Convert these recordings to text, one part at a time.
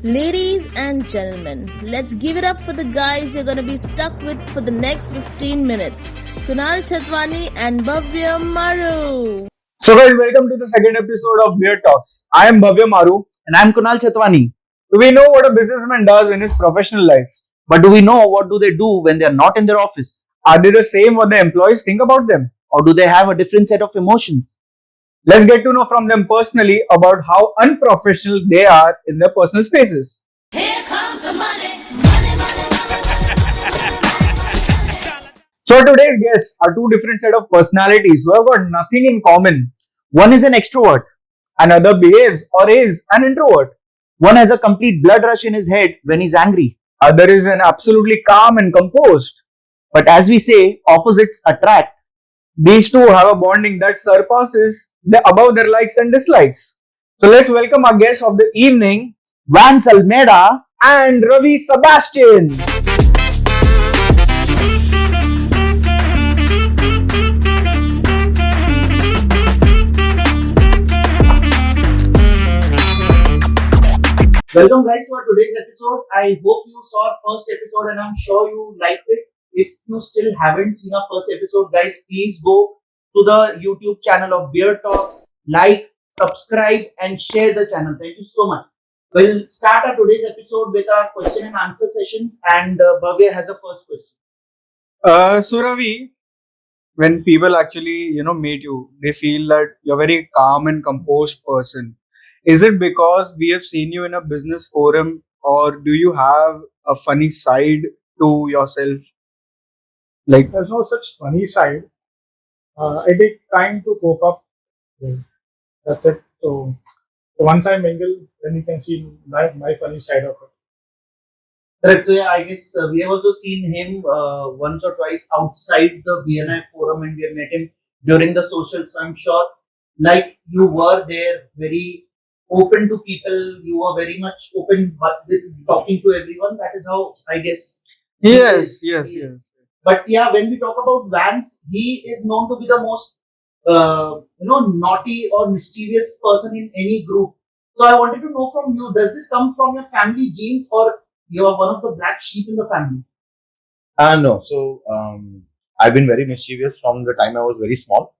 Ladies and gentlemen, let's give it up for the guys you're gonna be stuck with for the next 15 minutes. Kunal Chatwani and Bhavya Maru. So guys, welcome to the second episode of Beer Talks. I am Bhavya Maru. And I'm Kunal Chatwani. Do we know what a businessman does in his professional life? But do we know what do they do when they are not in their office? Are they the same what the employees think about them? Or do they have a different set of emotions? Let's get to know from them personally about how unprofessional they are in their personal spaces. Here comes the money. So today's guests are two different set of personalities who have got nothing in common. One is an extrovert. Another behaves or is an introvert. One has a complete blood rush in his head when he's angry. Other is an absolutely calm and composed. But as we say, opposites attract. These two have a bonding that surpasses above their likes and dislikes. So let's welcome our guests of the evening, Vance Almeida and Ravi Sebastian. Welcome guys to our today's episode. I hope you saw our first episode and I'm sure you liked it. If you still haven't seen our first episode, guys, please go to the YouTube channel of Beer Talks, like, subscribe and share the channel. Thank you so much. We'll start our today's episode with our question and answer session, and Bhavya has a first question. So Ravi, when people actually meet you, they feel that you're a very calm and composed person. Is it because we have seen you in a business forum, or do you have a funny side to yourself? Like, There's no such funny side. I take time to cope up. That's it. So once I mingle, then you can see my funny side of it. Correct. So yeah, I guess we have also seen him once or twice outside the BNI forum, and we have met him during the social. So I'm sure, like you were there, very open to people. You were very much open, but with talking to everyone. That is how I guess. yes. But yeah, when we talk about Vance, he is known to be the most naughty or mischievous person in any group. So I wanted to know from you: does this come from your family genes, or you are one of the black sheep in the family? No. So I've been very mischievous from the time I was very small.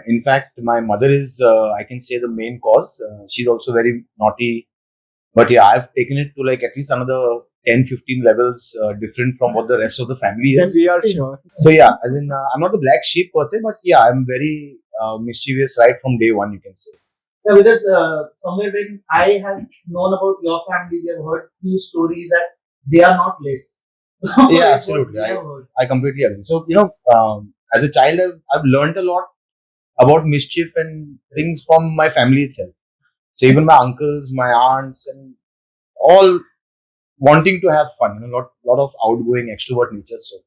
In fact, my mother is, I can say, the main cause. She's also very naughty. But yeah, I've taken it to like at least another 10, 15 levels different from what the rest of the family Then is. we are sure. So yeah, as in, I'm not the black sheep per se, but yeah, I'm very mischievous right from day one, you can say. Yeah, because somewhere when I have known about your family, we have heard few stories that they are not less. Yeah, That's what absolutely. we have heard. I completely agree. So, as a child, I've learned a lot about mischief and things from my family itself. So even my uncles, my aunts, and all wanting to have fun, lot of outgoing extrovert nature. So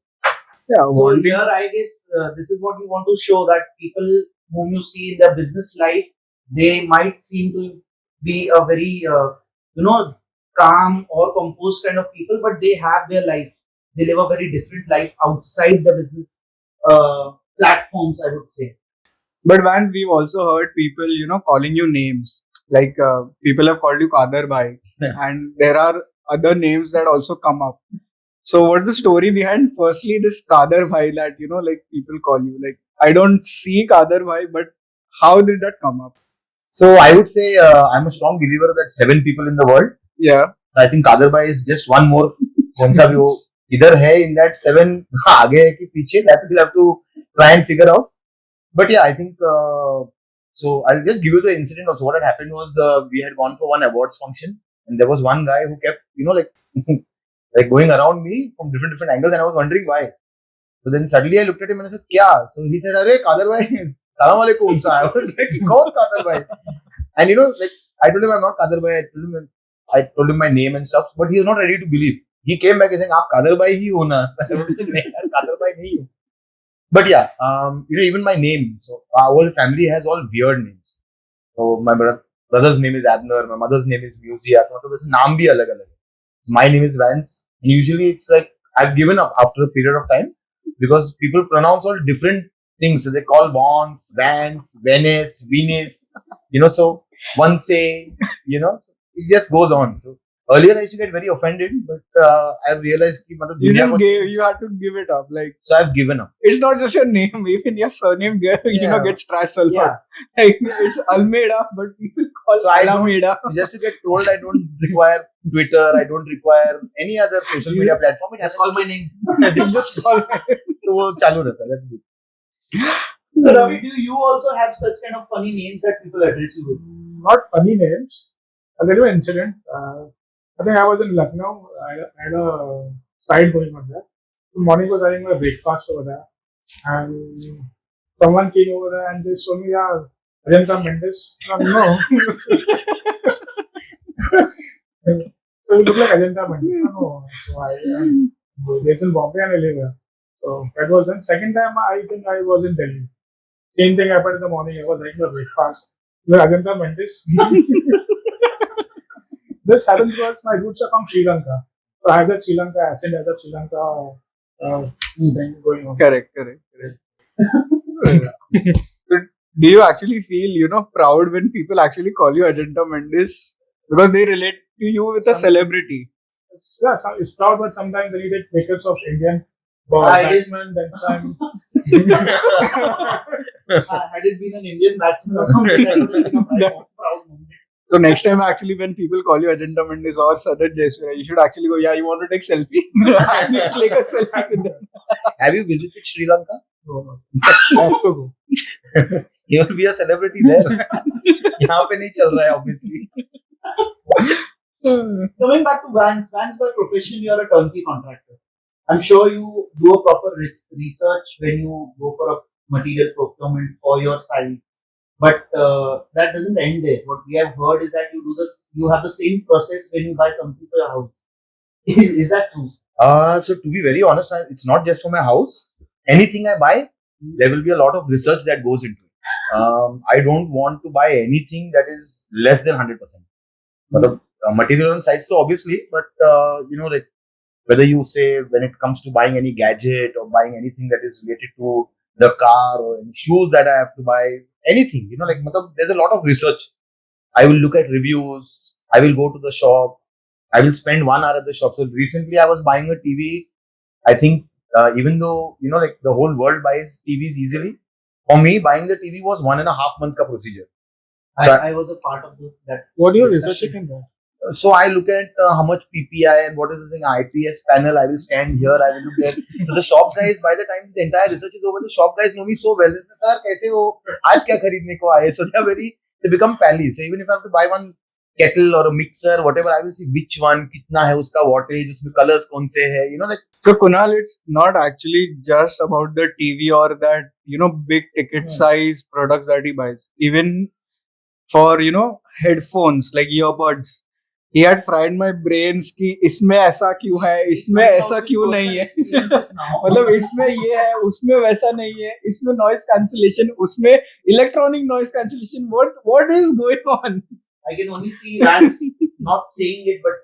Yeah, So wanting- here, I guess this is what we want to show, that people whom you see in their business life, they might seem to be a very calm or composed kind of people, but they have their life. They live a very different life outside the business platforms, I would say. But Vance, we've also heard people, calling you names. Like people have called you Kader Bhai, and there are other names that also come up. So what's the story behind firstly this Kader Bhai that like people call you? Like I don't see Kader Bhai, but how did that come up? So I would say I'm a strong believer that 7 people in the world. Yeah. So I think Kader Bhai is just one more. कौन सा भी वो इधर है in that 7 आगे है कि पीछे, that we'll have to try and figure out. But yeah, I think so. I'll just give you the incident. Also, what had happened was we had gone for one awards function, and there was one guy who kept like like going around me from different angles, and I was wondering why. So then suddenly I looked at him and I said, "Kya?" So he said, "Arey Kader bhai, salam alaikum." So I was like, "Kaun Kader bhai?" And like I told him I'm not Kader bhai. I told him my name and stuff, but he was not ready to believe. He came back and saying, "Aap Kader bhai hi ho na?" So I was like, "Nahi, yaar, Kader bhai nahi hu." But yeah, even my name. So our whole family has all weird names. So my brother's name is Abner. My mother's name is Musia. So वैसे नाम भी अलग अलग. My name is Vance. And usually it's like I've given up after a period of time because people pronounce all different things. So they call Vance, Vance, Venice, Venus. So one say, it just goes on. So earlier I used to get very offended, but I've realized कि मतलब You दुनिया just को- gave, you had to give it up. Like, So I've given up. it's not just your name, even your surname, Yeah. gets trashed a lot. Yeah. Like, it's Almeida, but people call So I don't- Alameda. Just to get trolled, I don't require Twitter. I don't require any other social media platform. It has Just call my name. just call तो वो चालू रहता है. That's good. So Ravi, do you also have such kind of funny names that people address you with? Not funny names. I'll tell you an incident. I think I was in Lucknow. I had a side going on there. The morning was having my breakfast over there, and someone came over there and they told me, "Yeah, Ajanta Mendes." No. So you look like Ajanta Mendes. No. So I'm based in Bombay and I live here. So that was then. Second time I think I was in Delhi. Same thing happened in the morning. I was having my breakfast. You're Ajanta Mendes. This happens because my roots are from Sri Lanka. So I have that Sri Lanka accent, I have that Sri Lanka thing going on. Correct. So do you actually feel, proud when people actually call you Ajanta Mendes? Because they relate to you with a celebrity. It's proud, but sometimes when you take pictures of Indian I guess- batsmen, then time. Had it been an Indian batsman or something, that would have been a proud moment. So next time, actually, when people call you Ajanta Mendes or Sadat Jaiswal, you should actually go, yeah, you want to take selfie? And you click a selfie with them. Have you visited Sri Lanka? No. I have to go. You will be a celebrity there. यहाँ पे नहीं चल रहा है obviously. Coming back to Vance by profession, you are a turnkey contractor. I'm sure you do a proper research when you go for a material procurement for your site. But that doesn't end there. What we have heard is that you have the same process when you buy something for your house. Is that true? So to be very honest, it's not just for my house. Anything I buy, there will be a lot of research that goes into it. I don't want to buy anything that is less than 100%. But the material and size, so obviously, but like whether you say when it comes to buying any gadget or buying anything that is related to the car or any shoes that I have to buy, anything, like there's a lot of research. I will look at reviews. I will go to the shop. I will spend 1 hour at the shop. So recently I was buying a TV. I think even though, like the whole world buys TVs easily, for me, buying the TV was 1.5 month ka procedure. So I was a part of that. What are you discussion. researching in there? So I look at how much PPI and what is the thing IPS panel. I will stand here. I will look there. So the shop guys, by the time this entire research is over, the shop guys know me so well. They say, "Sir, kaise ho? Aaj kya kharidne ko aaye?" So they become pally. So even if I have to buy one kettle or a mixer, whatever, I will see which one, kitna hai uska wattage, usme colors kaun se hai. So Kunal, it's not actually just about the TV or that, big ticket size products that he buys. Even for, headphones, like earbuds. He had fried my brains कि इसमें ऐसा क्यों है, इसमें ऐसा क्यों नहीं है, मतलब इसमें ये है, उसमें वैसा नहीं है, इसमें noise cancellation, उसमें electronic noise cancellation. What is going on? I can only see Vance not saying it, but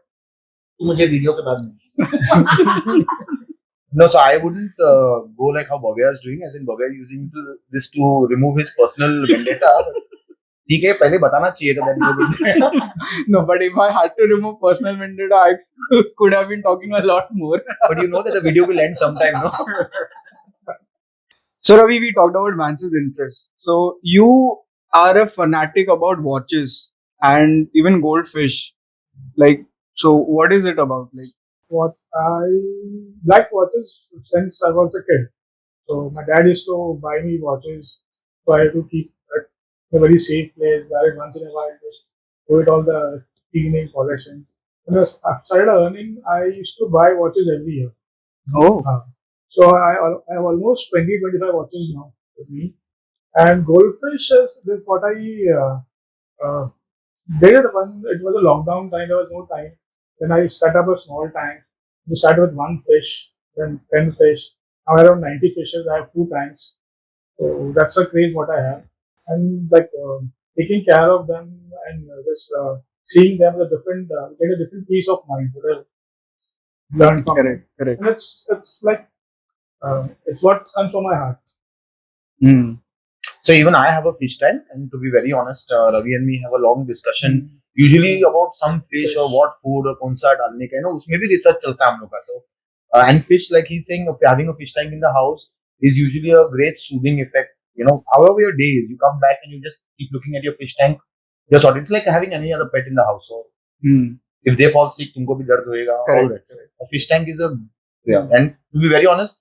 तू मुझे वीडियो के बाद में. No, so I wouldn't go like how Bhavya is doing, as in Bhavya is using this to remove his personal vendetta. ठीक है, पहले बताना चाहिए था that you would. No, but if I had to remove personal vendetta, I could have been talking a lot more. But you know that the video will end sometime, no? So Ravi, we talked about Vance's interests. So you are a fanatic about watches and even goldfish. Like, so what is it about? Like, What I like watches since I was a kid. So my dad used to buy me watches, so I had to keep it in a very safe place. Wear it once in a while, just do it all the cleaning, polishing. When I started earning, I used to buy watches every year. oh, So I have almost 20-25 watches now with me. And goldfish is this what I did when it was a lockdown time. There was no time. Then I set up a small tank. We started with 1 fish, then 10 fish. Now around 90 fishes. I have 2 tanks. So that's a craze what I have. And like taking care of them and just seeing them with a different, get a different peace of mind. What I've learned from them. correct. And it's like it's what comes from my heart. Mm. So even I have a fish tank, and to be very honest, Ravi and me have a long discussion usually about some fish or what food or कौन सा डालने का है ना उसमें भी research चलता है हम लोग का. So and fish, like he's saying, if having a fish tank in the house is usually a great soothing effect. However your day is, you come back and you just keep looking at your fish tank. You're sorted. It's like having any other pet in the house. So if they fall sick, तुमको भी दर्द होएगा. All that. So, a fish tank is and to be very honest,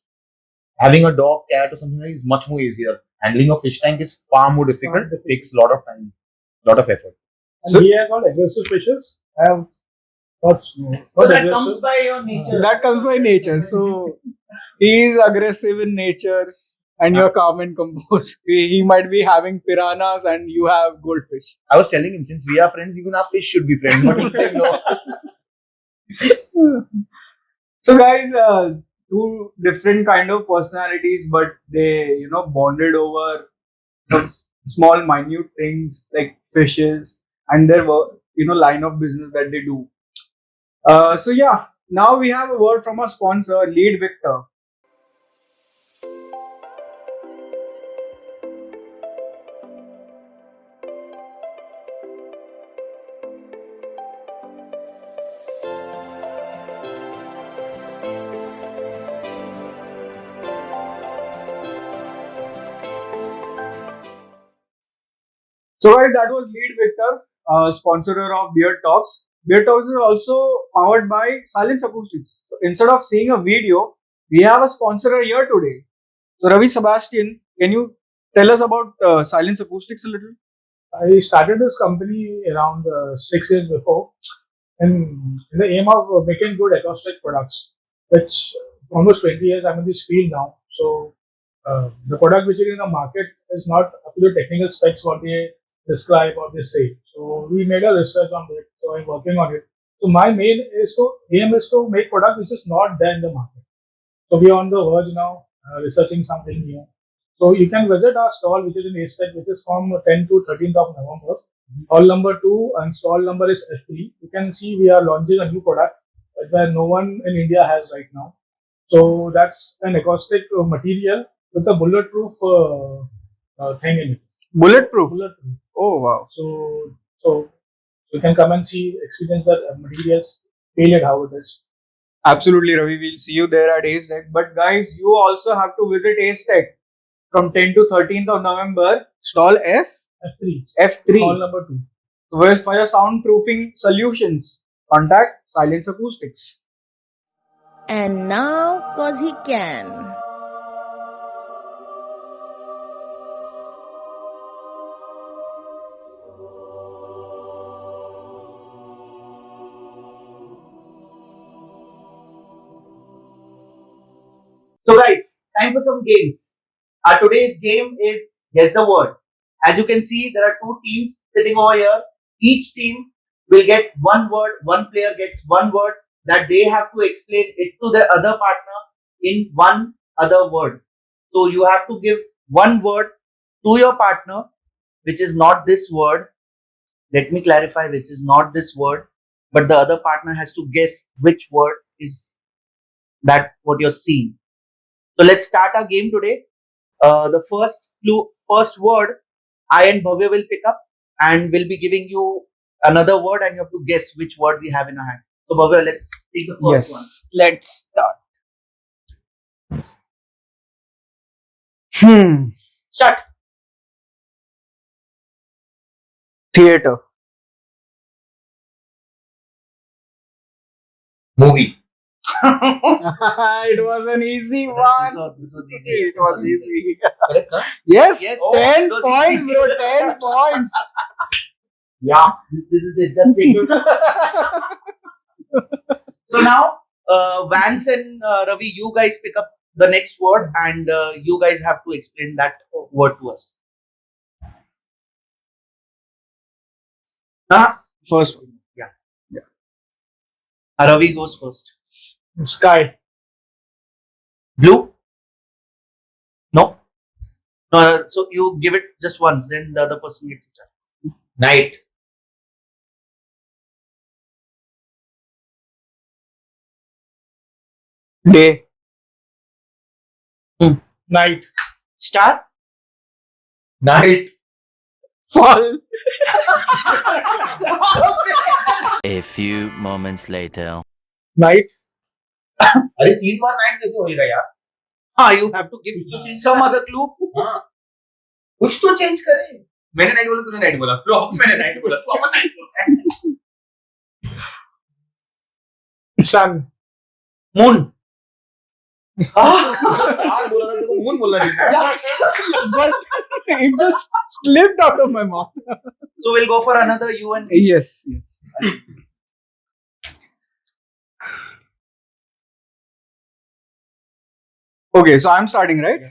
having a dog, cat, or something like that is much more easier. Handling a fish tank is far more difficult. It takes a lot of time, lot of effort. And so, he has all aggressive fishes. I have thoughts. So that comes by your nature. That comes by nature. So he is aggressive in nature, and you're calm and composed. He might be having piranhas, and you have goldfish. I was telling him, since we are friends, even our fish should be friends. But he said no. So guys, two different kind of personalities, but they bonded over some small minute things like fishes and their line of business that they do. So yeah, now we have a word from our sponsor, Lead Victor. So guys, that was Lead Victor, sponsor of Beard Talks. Beard Talks is also powered by Silence Acoustics. So instead of seeing a video, we have a sponsor here today. So Ravi Sebastian, can you tell us about Silence Acoustics a little? I started this company around 6 years before, and in the aim of making good acoustic products, which almost 20 years I'm in this field now. So the product which is in the market is not up to the technical specs what they describe or they say. So we made a research on it. So I'm working on it. So my main aim is to make product which is not there in the market. So we are on the verge now, researching something new. So you can visit our stall, which is in Estate, which is from 10 to 13th of November. Hall number 2 and stall number is F3. You can see we are launching a new product that no one in India has right now. So that's an acoustic material with a bulletproof thing in it. Bulletproof? Bulletproof. Oh wow. So you can come and see, experience the materials, feel it how it is. Absolutely, Ravi. We'll see you there at Ace Tech. But guys, you also have to visit Ace Tech from 10 to 13th of November. Stall F3. F3. Hall number 2. Where for your soundproofing solutions, contact Silence Acoustics. And now, cause he can. So guys, time for some games. Our today's game is Guess the Word. As you can see, there are two teams sitting over here. Each team will get one word. One player gets one word that they have to explain it to the other partner in one other word. So you have to give one word to your partner, which is not this word. Let me clarify, which is not this word, but the other partner has to guess which word is that what you're seeing. So let's start our game today. The first word, I and Bhavya will pick up, and we'll be giving you another word, and you have to guess which word we have in our hand. So Bhavya, let's take the first one. Let's start. Start. Theater. Movie. It was an easy one. This was easy. It was easy. Correct, huh? Yes, Yes. 10 Oh, points, bro. 10 points. Yeah, this is disgusting. So now, Vance and Ravi, you guys pick up the next word, and you guys have to explain that word to us. First one. Ravi goes first. Sky. Blue? No. So you give it just once, then the other person gets a chance. Night. Day. Night. Star? Night. Fall. A few moments later. Night. अरे 3 बार night कैसे होएगा यार? हाँ, you have to give some other clue. हाँ, कुछ तो change करे. मैंने नाइट बोला, तूने नाइट बोला. फिर मैंने नाइट बोला, तू अपन नाइट बोला. Sun. Moon. स्टार बोला था, तेरे को मून बोलना नहीं. But it just slipped out of my mouth. So we'll go for another you and me. Yes, yes. Okay, so I'm starting, right?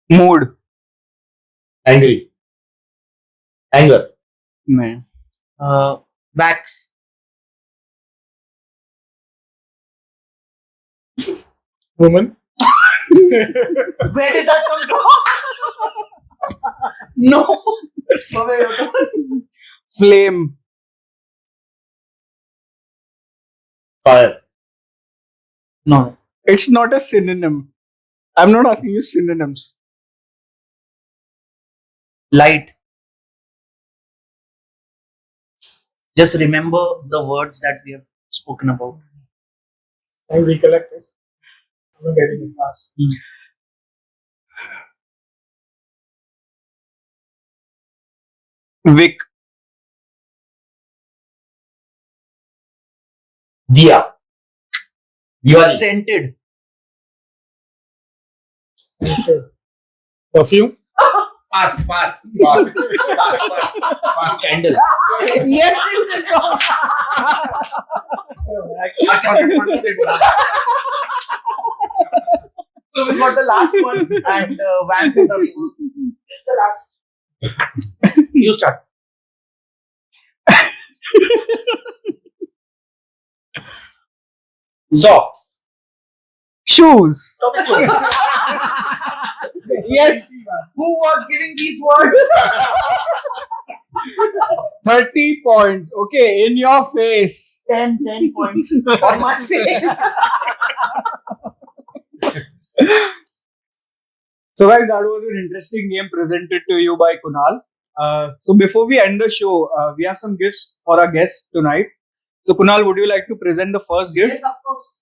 Mood. Angry. Anger. Man. Wax. Woman. Where did that come from? No. Flame. Fire. No. It's not a synonym. I'm not asking you synonyms. Light. Just remember the words that we have spoken about. I recollect it. I'm not getting it fast. Wick. Diya. Diwali. Scented. Perfume. Pass. Candle. Yes. अच्छा, नहीं बोला. So we got the last one and Vance and Ravi. The last. You start. Socks. Shoes. Yes. Who was giving these words? 30 points. Okay, in your face. 10 points on my face. So guys, that was an interesting game presented to you by Kunal. So before we end the show, we have some gifts for our guests tonight. So Kunal, would you like to present the first gift? Yes, of course.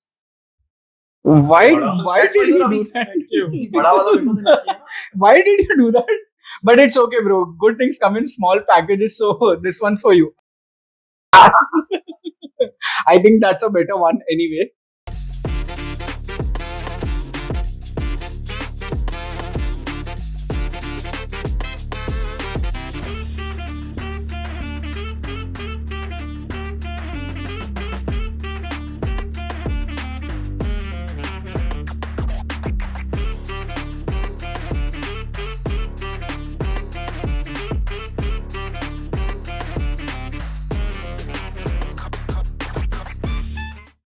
Why That's did for you you, Ravi. do that? Thank you. बड़ा वाला बिल्कुल देना चाहिए. Why did you do that? But it's okay, bro. Good things come in small packages, so this one's for you. I think that's a better one anyway.